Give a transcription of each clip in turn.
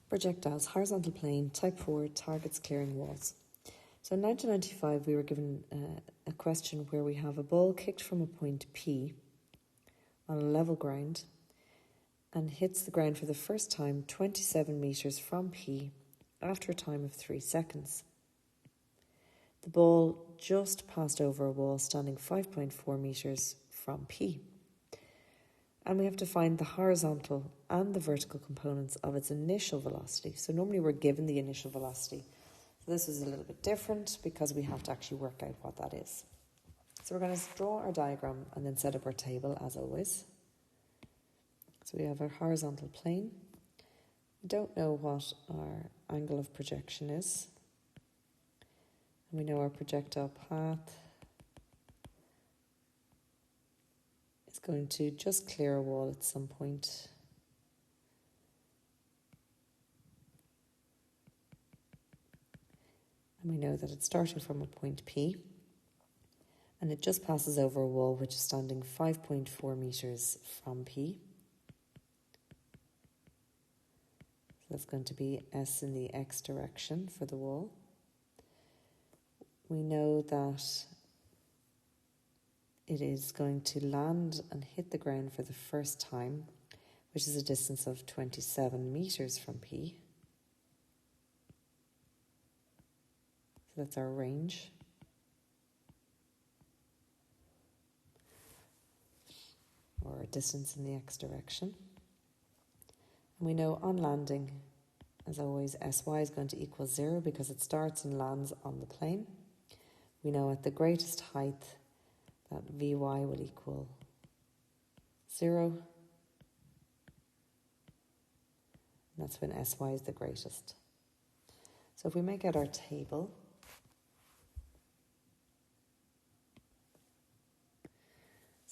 Projectiles, horizontal plane, type 4, targets clearing walls. So in 1995 we were given a question where we have a ball kicked from a point P on a level ground and hits the ground for the first time 27 metres from P after a time of 3 seconds. The ball just passed over a wall standing 5.4 metres from P. And we have to find the horizontal and the vertical components of its initial velocity. So normally we're given the initial velocity. So this is a little bit different because we have to actually work out what that is. So we're going to draw our diagram and then set up our table as always. So we have our horizontal plane. We don't know what our angle of projection is. And we know our projectile path is going to just clear a wall at some point. And we know that it's starting from a point P. And it just passes over a wall which is standing 5.4 metres from P. So that's going to be S in the X direction for the wall. We know that it is going to land and hit the ground for the first time, which is a distance of 27 metres from P. So that's our range. Or a distance in the X direction. And we know on landing, as always, Sy is going to equal 0 because it starts and lands on the plane. We know at the greatest height that Vy will equal 0. And that's when Sy is the greatest. So if we make out our table,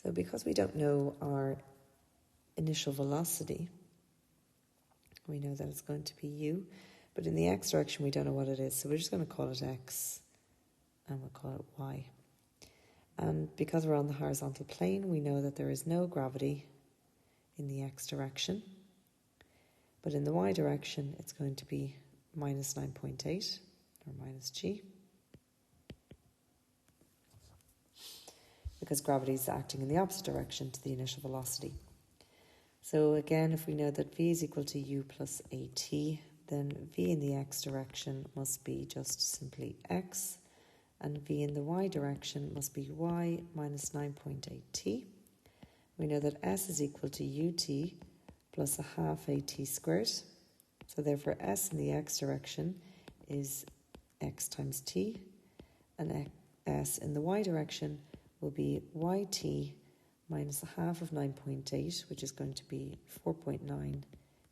so because we don't know our initial velocity, we know that it's going to be u, but in the x direction we don't know what it is, so we're just going to call it x and we'll call it y. And because we're on the horizontal plane, we know that there is no gravity in the x direction, but in the y direction it's going to be minus 9.8 or minus g, because gravity is acting in the opposite direction to the initial velocity. So again, if we know that v is equal to u plus at, then v in the x direction must be just simply x, and v in the y direction must be y minus 9.8t. We know that s is equal to ut plus a half at squared. So therefore s in the x direction is x times t, and s in the y direction will be yt minus a half of 9.8, which is going to be 4.9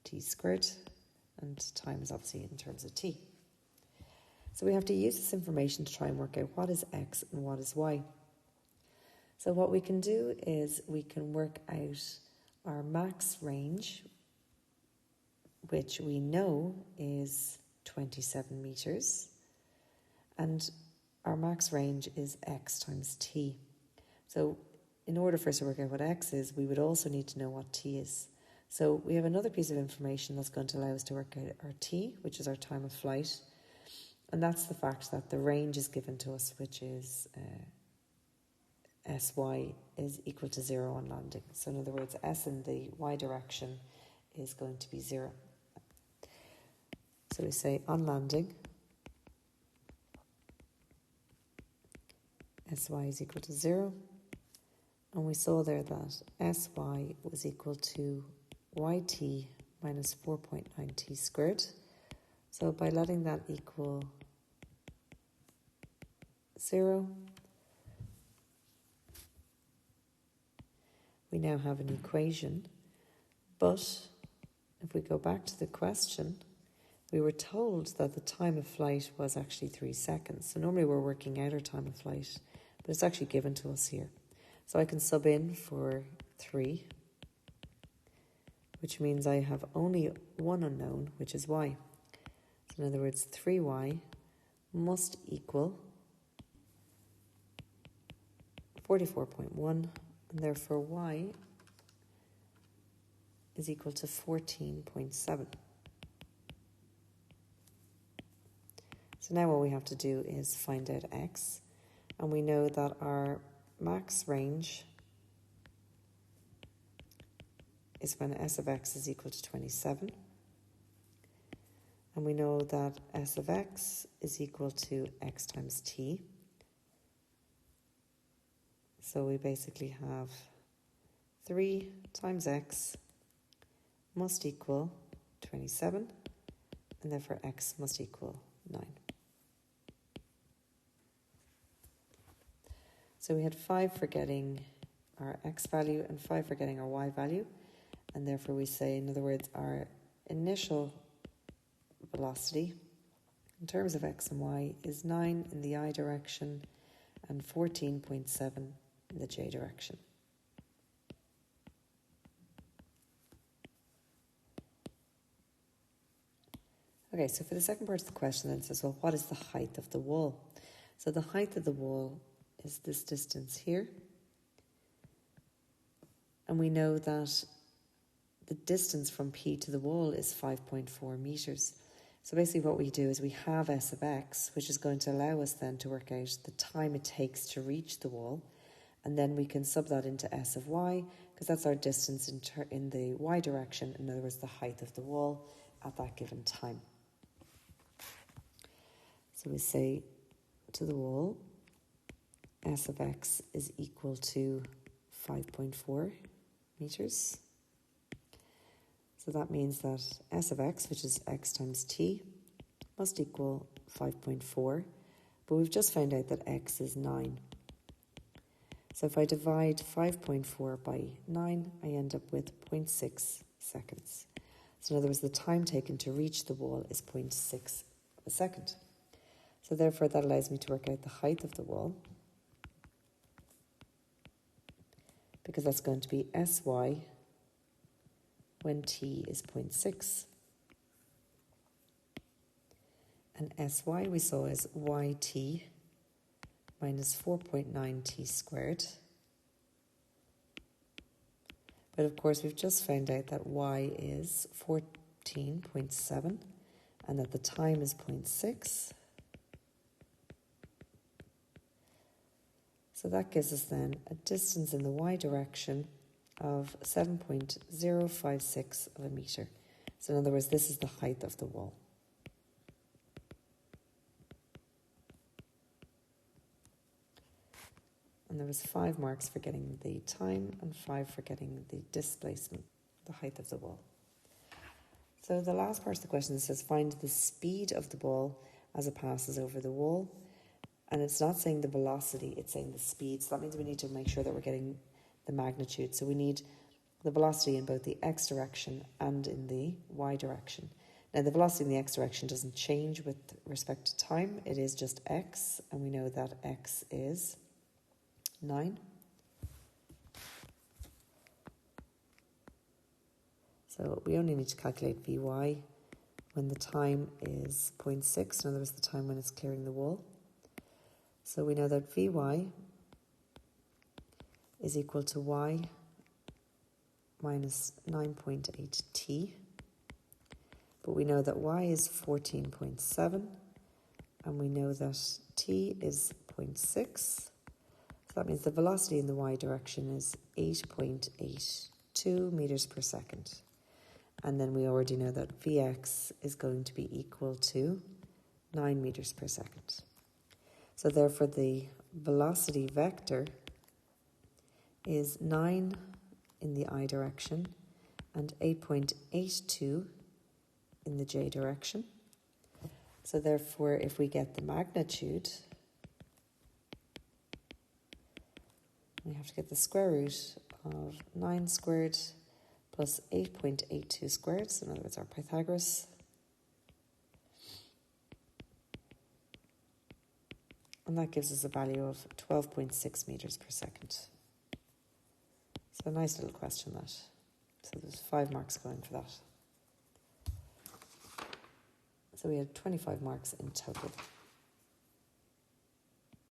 t squared, and time is obviously in terms of t. So we have to use this information to try and work out what is x and what is y. So what we can do is we can work out our max range, which we know is 27 metres, and our max range is x times t. So in order for us to work out what x is, we would also need to know what t is. So we have another piece of information that's going to allow us to work out our t, which is our time of flight. And that's the fact that the range is given to us, which is Sy is equal to 0 on landing. So in other words, S in the y direction is going to be 0. So we say on landing, Sy is equal to 0. And we saw there that Sy was equal to yt minus 4.9t squared. So by letting that equal 0, we now have an equation. But if we go back to the question, we were told that the time of flight was actually 3 seconds. So normally we're working out our time of flight, but it's actually given to us here. So I can sub in for 3, which means I have only one unknown, which is y. So in other words, 3y must equal 44.1, and therefore y is equal to 14.7. So now what we have to do is find out x, and we know that our max range is when s of x is equal to 27. And we know that s of x is equal to x times t. So we basically have 3 times x must equal 27, and therefore x must equal 9. So we had 5 for getting our x value and 5 for getting our y value, and therefore we say, in other words, our initial velocity in terms of x and y is 9 in the I direction and 14.7 in the j direction. Okay, so for the second part of the question then it says, well, what is the height of the wall? So the height of the wall is this distance here. And we know that the distance from P to the wall is 5.4 meters. So basically what we do is we have S of x, which is going to allow us then to work out the time it takes to reach the wall. And then we can sub that into S of y, because that's our distance in the y direction, in other words, the height of the wall at that given time. So we say to the wall, S of x is equal to 5.4 meters. So that means that S of x, which is x times t, must equal 5.4. But we've just found out that x is 9. So if I divide 5.4 by 9, I end up with 0.6 seconds. So in other words, the time taken to reach the wall is 0.6 a second. So therefore, that allows me to work out the height of the wall, because that's going to be sy when t is 0.6. And sy we saw as yt minus 4.9 t squared. But of course, we've just found out that y is 14.7 and that the time is 0.6. So that gives us then a distance in the y direction of 7.056 of a meter. So in other words, this is the height of the wall. And there was 5 marks for getting the time and 5 for getting the displacement, the height of the wall. So the last part of the question says, find the speed of the ball as it passes over the wall. And it's not saying the velocity, it's saying the speed. So that means we need to make sure that we're getting the magnitude. So we need the velocity in both the x direction and in the y direction. Now the velocity in the x direction doesn't change with respect to time. It is just x, and we know that x is 9. So we only need to calculate Vy when the time is 0.6, in other words, the time when it's clearing the wall. So we know that Vy is equal to y minus 9.8t. But we know that y is 14.7, and we know that t is 0.6. So that means the velocity in the y direction is 8.82 meters per second. And then we already know that Vx is going to be equal to 9 meters per second. So therefore the velocity vector is 9 in the I direction and 8.82 in the j direction. So therefore, if we get the magnitude, we have to get the square root of 9 squared plus 8.82 squared, so in other words, our Pythagoras. And that gives us a value of 12.6 meters per second. So a nice little question, that. So there's 5 marks going for that. So we had 25 marks in total.